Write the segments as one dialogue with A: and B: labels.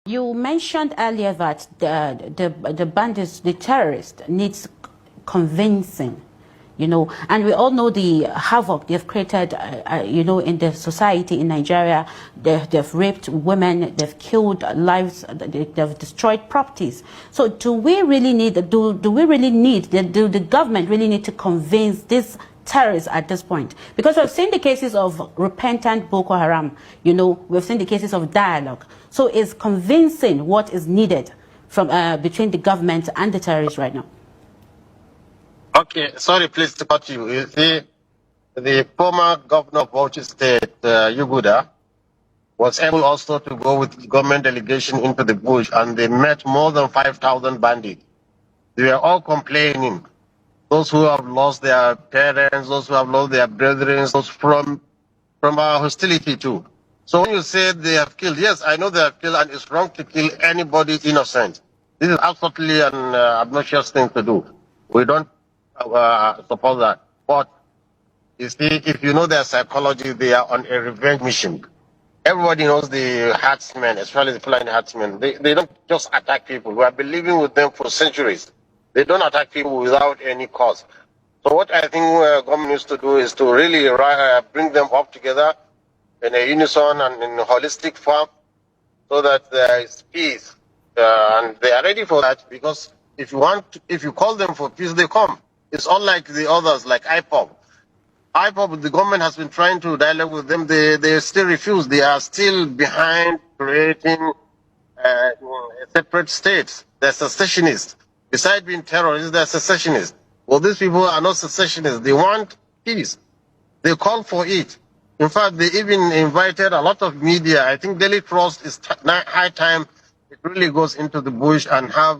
A: You mentioned earlier that the bandits, the terrorists, needs convincing, and we all know the havoc they've created, in the society in Nigeria. They've raped women, they've killed lives, they've destroyed properties. So do we really need, do the government really need to convince this terrorists at this point? Because we've seen the cases of repentant Boko Haram, we've seen the cases of dialogue. So is convincing what is needed from between the government and the terrorists right now?
B: Okay, sorry, please to cut you. You see, the former governor of Bauchi State, Yuguda, was able also to go with government delegation into the bush, and they met more than 5,000 bandits. They were all complaining. Those who have lost their parents, those who have lost their brethren, those from our hostility too. So when you say they have killed, yes, I know they have killed, and it's wrong to kill anybody innocent. This is absolutely an obnoxious thing to do. We don't support that. But you see, if you know their psychology, they are on a revenge mission. Everybody knows the herdsmen, especially the flying herdsmen. They don't just attack people. We have been living with them for centuries. They don't attack people without any cause. So what I think government needs to do is to really bring them up together in a unison and in a holistic form, so that there is peace. And they are ready for that, because if you call them for peace, they come. It's unlike the others, like IPOB. IPOB, the government has been trying to dialogue with them. They still refuse. They are still behind creating separate states. They're secessionists. Besides being terrorists, they're secessionists. Well, these people are not secessionists. They want peace. They call for it. In fact, they even invited a lot of media. I think Daily Trust is high time it really goes into the bush and have,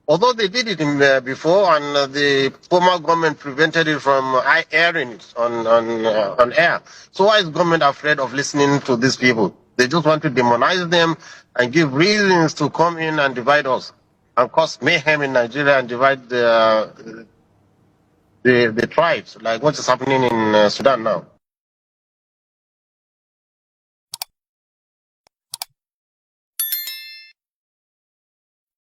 B: although they did it before, and the former government prevented it from airing it on air. So why is government afraid of listening to these people? They just want to demonize them and give reasons to come in and divide us and cause mayhem in Nigeria and divide the tribes, like what is happening in Sudan now.